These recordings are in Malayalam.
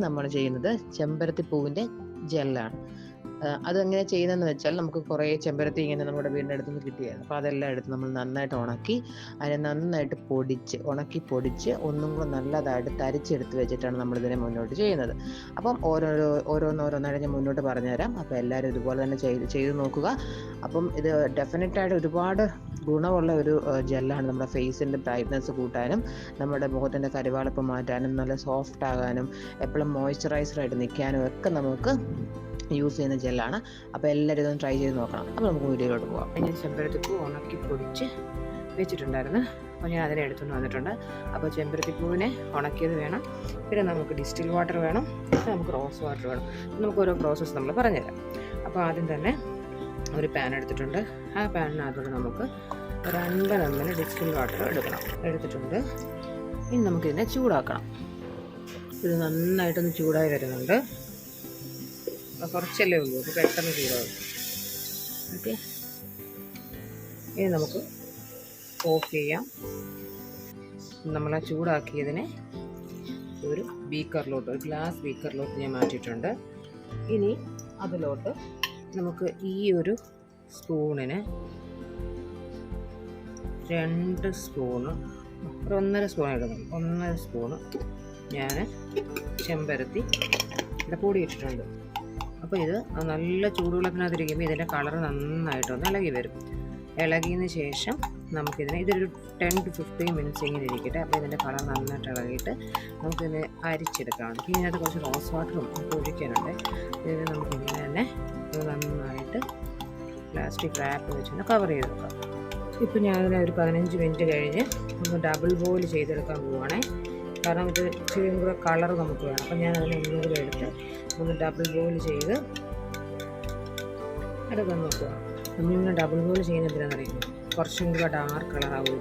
നമ്മൾ ചെയ്യുന്നത് ചെമ്പരത്തിപ്പൂവിൻ്റെ ജെല്ലാണ്. അതെങ്ങനെ ചെയ്യുന്നതെന്ന് വെച്ചാൽ, നമുക്ക് കുറേ ചെമ്പരത്തി ഇങ്ങനെ നമ്മുടെ വീടിൻ്റെ അടുത്ത് നിന്ന് കിട്ടിയായിരുന്നു. അപ്പോൾ അതെല്ലാം എടുത്ത് നമ്മൾ നന്നായിട്ട് ഉണക്കി അതിനെ നന്നായിട്ട് ഉണക്കി പൊടിച്ച് ഒന്നും കൂടെ നല്ലതായിട്ട് തരിച്ചെടുത്ത് വെച്ചിട്ടാണ് നമ്മളിതിനെ മുന്നോട്ട് ചെയ്യുന്നത്. അപ്പം ഓരോന്നോരോന്നായിട്ട് ഞാൻ മുന്നോട്ട് പറഞ്ഞുതരാം. അപ്പോൾ എല്ലാവരും ഇതുപോലെ തന്നെ ചെയ്ത് നോക്കുക. അപ്പം ഇത് ഡെഫിനറ്റായിട്ട് ഒരുപാട് ഗുണമുള്ള ഒരു ജെല്ലാണ്. നമ്മുടെ ഫേസിൻ്റെ ബ്രൈറ്റ്നസ് കൂട്ടാനും നമ്മുടെ മുഖത്തിൻ്റെ കരുവാളിപ്പ് മാറ്റാനും നല്ല സോഫ്റ്റ് ആകാനും എപ്പോഴും മോയ്സ്ചറൈസറായിട്ട് നിൽക്കാനും ഒക്കെ നമുക്ക് യൂസ് ചെയ്യുന്ന ജെല്ലാണ്. അപ്പോൾ എല്ലാവരും ഇതൊന്ന് ട്രൈ ചെയ്ത് നോക്കണം. അപ്പോൾ നമുക്ക് വീഡിയോയിലോട്ട് പോകാം. ഞാൻ ചെമ്പരത്തിപ്പൂ ഉണക്കി പൊടിച്ച് വെച്ചിട്ടുണ്ടായിരുന്നു. അപ്പോൾ ഞാൻ അതിനെ എടുത്തുകൊണ്ട് വന്നിട്ടുണ്ട്. അപ്പോൾ ചെമ്പരത്തിപ്പൂവിനെ ഉണക്കിയത് വേണം, പിന്നെ നമുക്ക് ഡിസ്റ്റിൽ വാട്ടർ വേണം, പിന്നെ നമുക്ക് റോസ് വാട്ടർ വേണം. നമുക്ക് ഓരോ പ്രോസസ്സ് നമ്മൾ പറഞ്ഞുതരാം. അപ്പോൾ ആദ്യം തന്നെ ഒരു പാൻ എടുത്തിട്ടുണ്ട്. ആ പാനിനകത്തോട് നമുക്ക് ഒരു 50 ml ഡിസ്റ്റിൽ വാട്ടർ എടുത്തിട്ടുണ്ട്. ഇനി നമുക്കിതിനെ ചൂടാക്കണം. ഇത് നന്നായിട്ടൊന്ന് ചൂടായി വരുന്നുണ്ട്. കുറച്ചല്ലേ ഉള്ളൂ, അപ്പോൾ പെട്ടെന്ന് ചൂടാകും. ഓക്കെ, ഇനി നമുക്ക് ഓഫ് ചെയ്യാം. നമ്മൾ ആ ചൂടാക്കിയതിനെ ഒരു ഗ്ലാസ് ബീക്കറിലോട്ട് ഞാൻ മാറ്റിയിട്ടുണ്ട്. ഇനി അതിലോട്ട് നമുക്ക് ഈ ഒരു സ്പൂണിന് 2 സ്പൂണ്, ഒരു 1.5 സ്പൂൺ ഇടുന്നു. 1.5 സ്പൂണ് ഞാൻ ചെമ്പരത്തി പൊടി ഇട്ടിട്ടുണ്ട്. അപ്പോൾ ഇത് നല്ല ചൂടുവെള്ളത്തിനകത്തിരിക്കുമ്പോൾ ഇതിൻ്റെ കളർ നന്നായിട്ടൊന്ന് ഇളകി വരും. ഇളകിയതിന് ശേഷം നമുക്കിതിനെ ഇതൊരു 10 to 15 minutes ഇങ്ങനെ ഇരിക്കട്ടെ. അപ്പോൾ ഇതിൻ്റെ കളർ നന്നായിട്ട് ഇളകിയിട്ട് നമുക്കിതിനെ അരിച്ചെടുക്കാം. ഇതിനകത്ത് കുറച്ച് റോസ് വാട്ടറും ഒഴിക്കാനുണ്ട്. ഇതിന് നമുക്കിങ്ങനെ തന്നെ നന്നായിട്ട് പ്ലാസ്റ്റിക് റാപ്പ് വെച്ച് കവർ ചെയ്ത് വെക്കാം. ഇപ്പോൾ ഞാനതിനെ ഒരു 15 മിനിറ്റ് കഴിഞ്ഞ് ഒന്ന് ഡബിൾ ബോയിൽ ചെയ്തെടുക്കാൻ പോവുകയാണേ. കാരണം ഇത് ഇച്ചിരി കൂടെ കളർ നമുക്ക് വേണം. അപ്പം ഞാൻ അതിനെ ഒന്നും കൂടെ എടുത്ത് ഒന്ന് ഡബിൾ ബോയിൽ ചെയ്ത് എടുക്കാൻ നോക്കുക. നമ്മളിങ്ങനെ ഡബിൾ ബോയിൽ ചെയ്യുന്ന എന്തിനാണെന്നറിയുമോ? കുറച്ചും കൂടെ ഡാർക്ക് കളറാവും.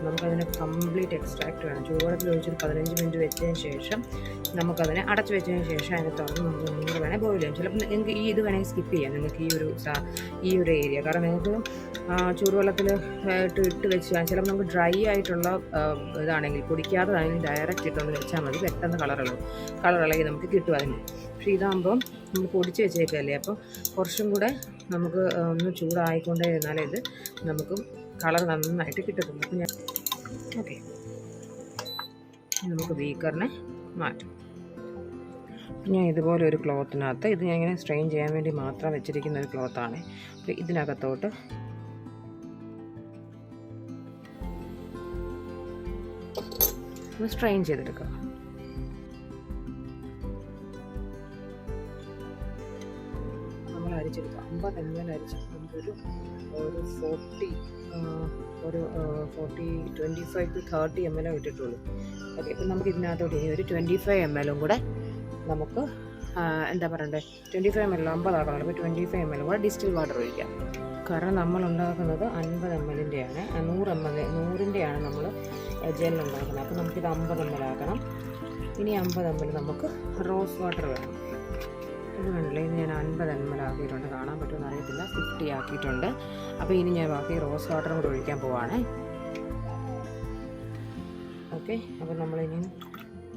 നമുക്കതിനെ കംപ്ലീറ്റ് എക്സ്ട്രാക്റ്റ് വേണം. ചൂടുവെള്ളത്തിൽ ഒഴിച്ചൊരു 15 മിനിറ്റ് വെച്ചതിന് ശേഷം നമുക്കതിനെ അടച്ചു വെച്ചതിന് ശേഷം അതിനെ തുറന്ന് നമുക്ക് ഒന്നും കൂടെ വേണേൽ ബോയിൽ ചെയ്യാം. ചിലപ്പോൾ നിങ്ങൾക്ക് ഇത് വേണമെങ്കിൽ സ്കിപ്പ് ചെയ്യാം, നിങ്ങൾക്ക് ഈ ഒരു ഏരിയ. കാരണം നിങ്ങൾക്ക് ചൂടുവെള്ളത്തിൽ ഇട്ട് വെച്ചാൽ ചിലപ്പോൾ നമുക്ക് ഡ്രൈ ആയിട്ടുള്ള ഇതാണെങ്കിൽ പൊടിക്കാത്തതാണെങ്കിൽ ഡയറക്റ്റ് ഇട്ടൊന്ന് വെച്ചാൽ മതി. പെട്ടെന്ന് കളർ ഇളകി നമുക്ക് കിട്ടും അതിന്. പക്ഷേ ഇതാകുമ്പം നമ്മൾ പൊടിച്ച് വെച്ചേക്കല്ലേ, അപ്പോൾ കുറച്ചും കൂടെ നമുക്ക് ഒന്ന് ചൂടായിക്കൊണ്ടേ ഇരുന്നാലേ ഇത് നമുക്ക് കളർ നന്നായിട്ട് കിട്ടത്തുള്ളൂ. അപ്പോൾ ഓക്കെ, നമുക്ക് ബീക്കറിനെ മാറ്റാം. ഞാൻ ഇതുപോലെ ഒരു ക്ലോത്തിനകത്ത്, ഇത് ഞാൻ ഇങ്ങനെ സ്ട്രെയിൻ ചെയ്യാൻ വേണ്ടി മാത്രം വെച്ചിരിക്കുന്ന ഒരു ക്ലോത്താണ്. അപ്പോൾ ഇതിനകത്തോട്ട് സ്ട്രെയിൻ ചെയ്തെടുക്കുക. നമ്മൾ അരിച്ചെടുക്കുക. 50 ml അരിച്ചെടുക്കുക. നമുക്കൊരു 25 to 30 ml ഇട്ടിട്ടുള്ളൂ. ഓക്കെ, ഇപ്പം നമുക്ക് ഇതിനകത്തോട്ട് ഇനി ഒരു 25 ml കൂടെ നമുക്ക് എന്താ പറയണ്ടേ, 25 ml 50 ആക്കണം. അപ്പോൾ 25 ml കൂടെ ഡിസ്റ്റിൽ വാട്ടർ ഒഴിക്കാം. കാരണം നമ്മൾ ഉണ്ടാക്കുന്നത് 50 ml-ൻ്റെയാണ്, 100-ൻ്റെയാണ് നമ്മൾ ജെൽ ഉണ്ടാക്കുന്നത്. അപ്പോൾ നമുക്കിത് 50 ml ആക്കണം. ഇനി 50 ml നമുക്ക് റോസ് വാട്ടർ വേണം. ഇത് വേണ്ടല്ലോ, ഇത് ഞാൻ 50 ml ആക്കിയിട്ടുണ്ട്. കാണാൻ പറ്റുമെന്ന് അറിയത്തില്ല, 50 ആക്കിയിട്ടുണ്ട്. അപ്പോൾ ഇനി ഞാൻ ബാക്കി റോസ് വാട്ടറും കൂടെ ഒഴിക്കാൻ പോവാണ്. ഓക്കെ, അപ്പോൾ നമ്മളിനി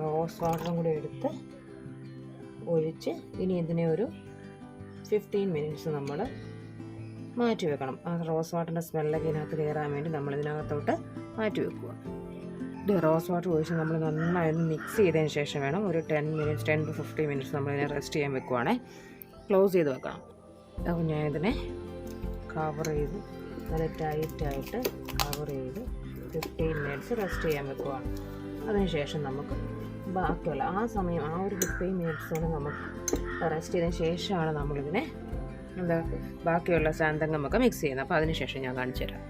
റോസ് വാട്ടറും കൂടി എടുത്ത് ഒഴിച്ച് ഇനി ഇതിനെ ഒരു 15 minutes നമ്മൾ മാറ്റി വെക്കണം. ആ റോസ് വാട്ടറിൻ്റെ സ്മെല്ലൊക്കെ ഇതിനകത്ത് കയറാൻ വേണ്ടി നമ്മളിതിനകത്തോട്ട് മാറ്റി വെക്കുക. ഇത് റോസ് വാട്ടർ ഒഴിച്ച് നമ്മൾ നന്നായി മിക്സ് ചെയ്തതിന് ശേഷം വേണം ഒരു 10 to 15 minutes നമ്മളിതിനെ റെസ്റ്റ് ചെയ്യാൻ വെക്കുവാണേ. ക്ലോസ് ചെയ്ത് വെക്കണം. അപ്പോൾ ഞാൻ ഇതിനെ കവർ ചെയ്ത് നല്ല ടൈറ്റായിട്ട് കവർ ചെയ്ത് 15 minutes റെസ്റ്റ് ചെയ്യാൻ വെക്കുവാണ്. അതിനുശേഷം നമുക്ക് ബാക്കിയുള്ള ആ ഒരു 15 minutes നമുക്ക് റെസ്റ്റ് ചെയ്തതിന് ശേഷമാണ് നമ്മളിതിനെ ബാക്കിയുള്ള സാന്തങ്ങമൊക്കെ മിക്സ് ചെയ്യുന്നത്. അപ്പോൾ അതിനുശേഷം ഞാൻ കാണിച്ചു തരാം.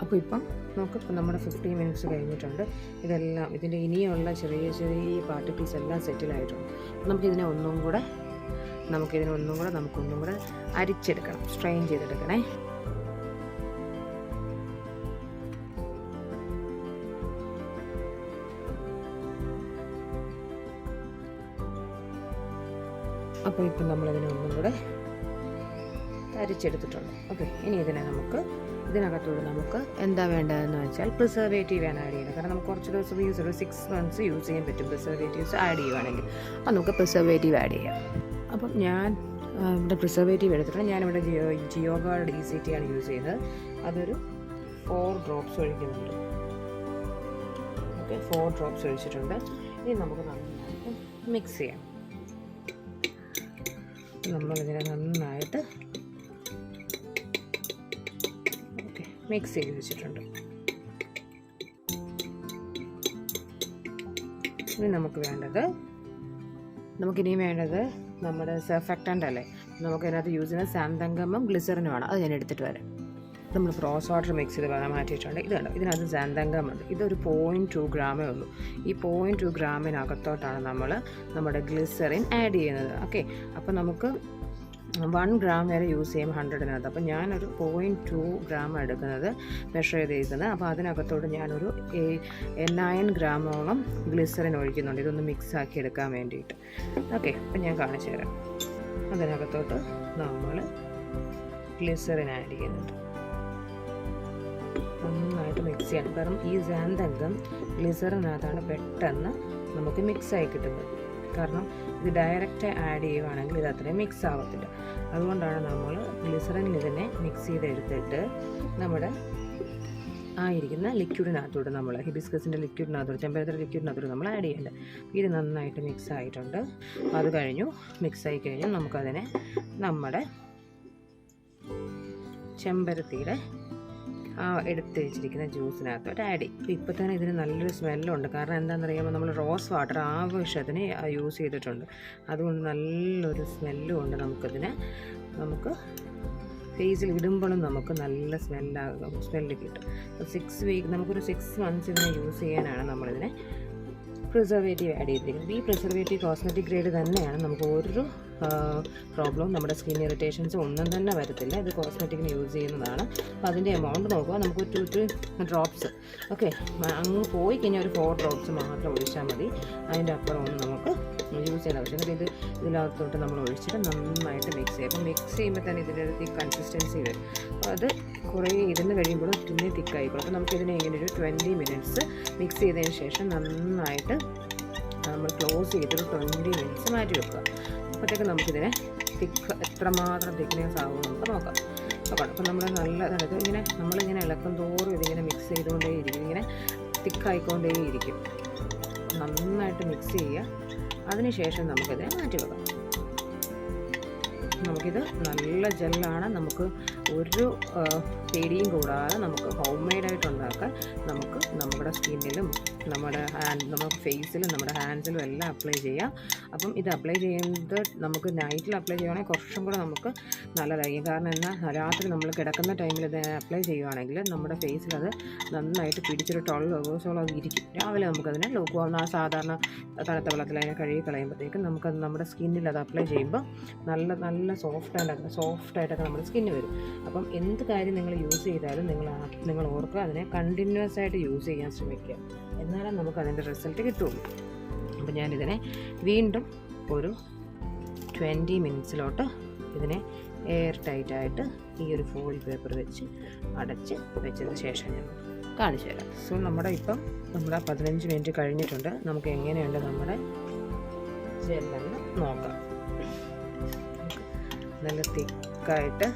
അപ്പോൾ ഇപ്പം നമുക്കിപ്പോൾ നമ്മുടെ 15 minutes കഴിഞ്ഞിട്ടുണ്ട്. ഇതെല്ലാം ഇതിൻ്റെ ഇനിയുള്ള ചെറിയ പാർട്ടിക്കിൾസ് എല്ലാം സെറ്റിലായിട്ടുണ്ട്. നമുക്കിതിനെ ഒന്നും കൂടെ അരിച്ചെടുക്കണം, സ്ട്രെയിൻ ചെയ്തെടുക്കണേ. അപ്പോൾ ഇപ്പം നമ്മളിതിനെ ഒന്നും കൂടെ അരിച്ചെടുത്തിട്ടുണ്ട്. ഓക്കെ, ഇനി ഇതിനെ നമുക്ക് ഇതിനകത്തോട് നമുക്ക് എന്താ വേണ്ടതെന്ന് വെച്ചാൽ പ്രിസർവേറ്റീവ് ആണ് ആഡ് ചെയ്യുന്നത്. കാരണം നമുക്ക് കുറച്ച് ദിവസം യൂസ് ഒരു 6 months യൂസ് ചെയ്യാൻ പറ്റും പ്രിസർവേറ്റീവ്സ് ആഡ് ചെയ്യുവാണെങ്കിൽ. അപ്പോൾ നമുക്ക് പ്രിസർവേറ്റീവ് ആഡ് ചെയ്യാം. അപ്പം ഞാൻ ഇവിടെ പ്രിസർവേറ്റീവ് എടുത്തിട്ടുണ്ട്. ഞാനിവിടെ ജിയോഗാർഡ് DCT ആണ് യൂസ് ചെയ്യുന്നത്. അതൊരു 4 drops ഒഴിക്കുന്നുണ്ട്. ഓക്കെ, 4 drops ഒഴിച്ചിട്ടുണ്ട്. ഇനി നമുക്ക് നന്നായിട്ട് മിക്സ് ചെയ്യാം. നമ്മളിതിനെ നന്നായിട്ട് മിക്സ് ചെയ്ത് വെച്ചിട്ടുണ്ട്. ഇനി നമുക്കിനിയും വേണ്ടത് നമ്മുടെ സർഫക്റ്റൻ്റ് അല്ലേ, നമുക്കതിനകത്ത് യൂസ് ചെയ്യുന്ന സാന്തങ്കമും ഗ്ലിസറിനുമാണ്. അത് ഞാൻ എടുത്തിട്ട് വരാം. നമ്മൾ റോസ് വാട്ടർ മിക്സ് ചെയ്ത് മാറ്റിയിട്ടുണ്ട്. ഇത് കണ്ടോ, ഇതിനകത്ത് സാന്തങ്കമുണ്ട്. ഇതൊരു 0.2 ഗ്രാമേ ഉള്ളൂ. ഈ 0.2 ഗ്രാമിനകത്തോട്ടാണ് നമ്മൾ നമ്മുടെ ഗ്ലിസറിൻ ആഡ് ചെയ്യുന്നത്. ഓക്കെ, അപ്പോൾ നമുക്ക് 1 gram വരെ യൂസ് ചെയ്യും 100-നകത്ത്. അപ്പോൾ ഞാനൊരു 0.2 gram എടുക്കുന്നത് മെഷർ ചെയ്തിരിക്കുന്നത്. അപ്പോൾ അതിനകത്തോട്ട് ഞാനൊരു 9 ഗ്രാമോളം ഗ്ലിസറിൻ ഒഴിക്കുന്നുണ്ട്, ഇതൊന്ന് മിക്സ് ആക്കി എടുക്കാൻ വേണ്ടിയിട്ട്. ഓക്കെ, അപ്പം ഞാൻ കാണിച്ചു തരാം. അതിനകത്തോട്ട് നമ്മൾ ഗ്ലിസറിൻ ആഡ് ചെയ്യുന്നുണ്ട്. നന്നായിട്ട് മിക്സ് ചെയ്യണം. കാരണം ഈ സാന്തങ്കം ഗ്ലിസറിനകത്താണ് പെട്ടെന്ന് നമുക്ക് മിക്സായി കിട്ടുന്നത്. കാരണം ഇത് ഡയറക്റ്റ് ആഡ് ചെയ്യുകയാണെങ്കിൽ ഇത് അത്രയും മിക്സ് ആവത്തില്ല. അതുകൊണ്ടാണ് നമ്മൾ ഗ്ലിസറിനിൽ ഇതിനെ മിക്സ് ചെയ്തെടുത്തിട്ട് നമ്മുടെ ആയിരിക്കുന്ന ലിക്വിഡിനകത്തോട്ട്, നമ്മൾ ഹിബിസ്കസിൻ്റെ ലിക്വിഡിനകത്തോട്ട്, ചെമ്പരത്തിൻ്റെ ലിക്വിഡിനകത്തോട്ട് നമ്മൾ ആഡ് ചെയ്യേണ്ടത്. ഇത് നന്നായിട്ട് മിക്സ് ആയിട്ടുണ്ട്. അത് കഴിഞ്ഞു, മിക്സായി കഴിഞ്ഞു നമുക്കതിനെ നമ്മുടെ ചെമ്പരത്തിയുടെ എടുത്ത് വെച്ചിരിക്കുന്ന ജ്യൂസിനകത്തോട്ട് ആഡ് ചെയ്യും. ഇപ്പോൾ തന്നെ ഇതിന് നല്ലൊരു സ്മെല്ലുണ്ട്. കാരണം എന്താണെന്ന് അറിയുമ്പോൾ നമ്മൾ റോസ് വാട്ടർ ആവശ്യത്തിന് യൂസ് ചെയ്തിട്ടുണ്ട്. അതുകൊണ്ട് നല്ലൊരു സ്മെല്ലും ഉണ്ട്. നമുക്ക് ഫേസിൽ ഇടുമ്പോഴും നമുക്ക് നല്ല സ്മെല്ല് കിട്ടും. 6 weeks, നമുക്കൊരു 6 months ഇതിനെ യൂസ് ചെയ്യാനാണ് നമ്മളിതിനെ പ്രിസർവേറ്റീവ് ആഡ് ചെയ്തിരിക്കുന്നത്. ഈ പ്രിസർവേറ്റീവ് കോസ്മെറ്റിക് ഗ്രേഡ് തന്നെയാണ്. നമുക്ക് ഒരു പ്രോബ്ലവും നമ്മുടെ സ്കിൻ ഇറിറ്റേഷൻസും ഒന്നും തന്നെ വരത്തില്ല. ഇത് കോസ്മെറ്റിക്കിന് യൂസ് ചെയ്യുന്നതാണ്. അപ്പോൾ അതിൻ്റെ എമൗണ്ട് നോക്കുക. നമുക്ക് 2 drops, ഓക്കെ, അങ്ങ് പോയി കഴിഞ്ഞാൽ ഒരു 4 drops മാത്രം ഒഴിച്ചാൽ മതി. അതിൻ്റെ അപ്പുറം ഒന്നും നമുക്ക് യൂസ് ചെയ്യേണ്ട ആവശ്യം. എന്നിട്ട് ഇതിനകത്തോട്ട് നമ്മൾ ഒഴിച്ചിട്ട് നന്നായിട്ട് മിക്സ് ചെയ്യും. അപ്പോൾ മിക്സ് ചെയ്യുമ്പോൾ തന്നെ ഇതിൻ്റെ ഒരു കൺസിസ്റ്റൻസി വരും. അപ്പോൾ അത് കുറേ ഇരുന്ന് കഴിയുമ്പോൾ പിന്നെ തിക്കായിക്കോളും. അപ്പോൾ നമുക്കിതിനെ ഇങ്ങനെ ഒരു 20 minutes മിക്സ് ചെയ്തതിന് ശേഷം നന്നായിട്ട് നമ്മൾ ക്ലോസ് ചെയ്തൊരു 20 minutes മാറ്റി വെക്കുക. അപ്പോഴത്തേക്ക് നമുക്കിതിനെ എത്രമാത്രം തിക്നെസ് ആകും നമുക്ക് നോക്കാം. അപ്പോൾ നമ്മൾ നല്ലതാണ്. ഇങ്ങനെ നമ്മളിങ്ങനെ ഇളക്കും തോറും ഇതിങ്ങനെ മിക്സ് ചെയ്തുകൊണ്ടേയിരിക്കും, ഇങ്ങനെ തിക്കായിക്കൊണ്ടേയിരിക്കും. നന്നായിട്ട് മിക്സ് ചെയ്യുക. അതിനുശേഷം നമുക്കിതിനെ മാറ്റി വെക്കാം. നമുക്കിത് നല്ല ജെല്ലാണ്. നമുക്ക് ഒരു പേടിയും കൂടാതെ നമുക്ക് ഹോം മെയ്ഡായിട്ട് ഉണ്ടാക്കാൻ നമുക്ക് നമ്മുടെ സ്കിന്നിലും നമ്മുടെ ഫേസിലും നമ്മുടെ ഹാൻഡ്സിലും എല്ലാം അപ്ലൈ ചെയ്യാം. അപ്പം ഇത് അപ്ലൈ ചെയ്യുന്നത് നമുക്ക് നൈറ്റിൽ അപ്ലൈ ചെയ്യുകയാണെങ്കിൽ കുറച്ചും കൂടെ നമുക്ക് നല്ലതായിരിക്കും. കാരണം എന്നാൽ രാത്രി നമ്മൾ കിടക്കുന്ന ടൈമിൽ ഇത് അപ്ലൈ ചെയ്യുകയാണെങ്കിൽ നമ്മുടെ ഫേസിൽ അത് നന്നായിട്ട് പിടിച്ചൊരു 12 hours അത് ഇരിക്കും. രാവിലെ നമുക്കതിനെ സാധാരണ തണുത്ത വെള്ളത്തിൽ അതിനെ കഴുകി കളയുമ്പോഴത്തേക്കും നമുക്കത് നമ്മുടെ സ്കിന്നിൽ അത് അപ്ലൈ ചെയ്യുമ്പോൾ നല്ല സോഫ്റ്റായിട്ടൊക്കെ നമ്മുടെ സ്കിന്ന് വരും. അപ്പം എന്ത് കാര്യം നിങ്ങൾ യൂസ് ചെയ്താലും നിങ്ങൾ ഓർക്കുക, അതിനെ കണ്ടിന്യൂസ് ആയിട്ട് യൂസ് ചെയ്യാൻ ശ്രമിക്കുക. എന്നാലും നമുക്ക് അതിൻ്റെ റിസൾട്ട് കിട്ടുള്ളൂ. അപ്പോൾ ഞാനിതിനെ വീണ്ടും ഒരു 20 minutes ഇതിനെ എയർ ടൈറ്റായിട്ട് ഈ ഒരു ഫോയിൽ പേപ്പർ വെച്ച് അടച്ച് വെച്ചതിന് ശേഷം ഞാൻ കാണിച്ചു തരാം. സോ നമ്മുടെ 15 minutes കഴിഞ്ഞിട്ടുണ്ട്. നമുക്ക് എങ്ങനെയുണ്ട് നമ്മുടെ ജെല്ലെന്ന് നോക്കാം. നല്ല തിക്കായിട്ട്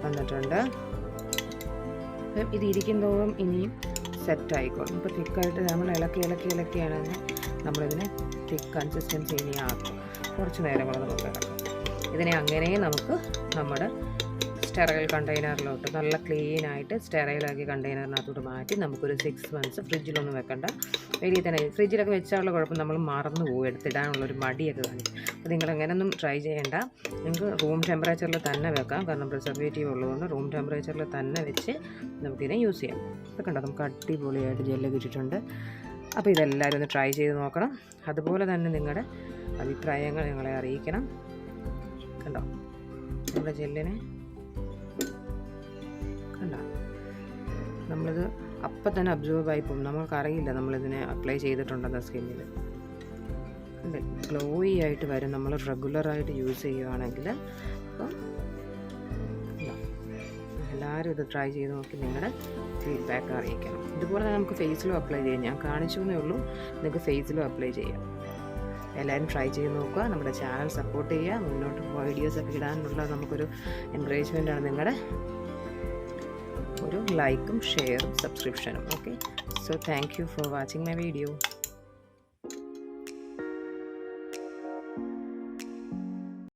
വന്നിട്ടുണ്ട്. ഇത് ഇരിക്കുന്തോറും ഇനിയും സെറ്റായിക്കോളും. ഇപ്പോൾ തിക്കായിട്ട് നമ്മൾ ഇളക്കിയാണ് നമ്മളിതിനെ തിക്ക് കൺസിസ്റ്റൻസി ഇനി ആക്കും. കുറച്ച് നേരം കൂടെ നമുക്ക് ഇളക്കാം. ഇതിനെ അങ്ങനെ നമുക്ക് നമ്മുടെ സ്റ്റെറൈൽ കണ്ടെയ്നറിലോട്ട് നല്ല ക്ലീനായിട്ട് സ്റ്റെറൈലാക്കി കണ്ടെയ്നറിനകത്തോട്ട് മാറ്റി നമുക്കൊരു 6 months ഫ്രിഡ്ജിലൊന്നും വെക്കണ്ട. വെളിയിൽ തന്നെ, ഫ്രിഡ്ജിലൊക്കെ വെച്ചാലുള്ള കുഴപ്പം നമ്മൾ മറന്നു പോകും, എടുത്തിടാനുള്ളൊരു മടിയൊക്കെ കാണിക്കും. അപ്പോൾ നിങ്ങൾ അങ്ങനെയൊന്നും ട്രൈ ചെയ്യേണ്ട. നിങ്ങൾക്ക് റൂം ടെമ്പറേച്ചറിൽ തന്നെ വെക്കാം. കാരണം പ്രിസർവേറ്റീവ് ഉള്ളതുകൊണ്ട് റൂം ടെമ്പറേച്ചറിൽ തന്നെ വെച്ച് നമുക്കിതിനെ യൂസ് ചെയ്യാം. ഇതൊക്കെ കണ്ടോ, നമുക്ക് അടിപൊളിയായിട്ട് ജെല്ല് കിട്ടിയിട്ടുണ്ട്. അപ്പോൾ ഇതെല്ലാവരും ഒന്ന് ട്രൈ ചെയ്ത് നോക്കണം. അതുപോലെ തന്നെ നിങ്ങളുടെ അഭിപ്രായങ്ങൾ ഞങ്ങളെ അറിയിക്കണം. കണ്ടോ നമ്മുടെ ജെല്ലിനെ കണ്ടോ, നമ്മളിത് അപ്പം തന്നെ അബ്സോർബ് ആയി പോകും. നമ്മൾക്കറിയില്ല നമ്മളിതിനെ അപ്ലൈ ചെയ്തിട്ടുണ്ടെന്ന് സ്കിന്നിൽ. ഗ്ലോയി ആയിട്ട് വരും നമ്മൾ റെഗുലറായിട്ട് യൂസ് ചെയ്യുകയാണെങ്കിൽ. അപ്പം എല്ലാ എല്ലാവരും ഇത് ട്രൈ ചെയ്ത് നോക്കി നിങ്ങളുടെ ഫീഡ്ബാക്ക് അറിയിക്കണം. ഇതുപോലെ തന്നെ നമുക്ക് ഫേസിലും അപ്ലൈ ചെയ്യാം. ഞാൻ കാണിച്ചു എന്നേ ഉള്ളൂ, നിങ്ങൾക്ക് ഫേസിലും അപ്ലൈ ചെയ്യാം. എല്ലാവരും ട്രൈ ചെയ്ത് നോക്കുക. നമ്മുടെ ചാനൽ സപ്പോർട്ട് ചെയ്യുക. മുന്നോട്ട് വീഡിയോസൊക്കെ ഇടാനുള്ള നമുക്കൊരു എൻകറേജ്മെൻറ്റാണ് നിങ്ങളുടെ ഒരു ലൈക്കും ഷെയറും സബ്സ്ക്രിപ്ഷനും. Okay, so thank you for watching my video.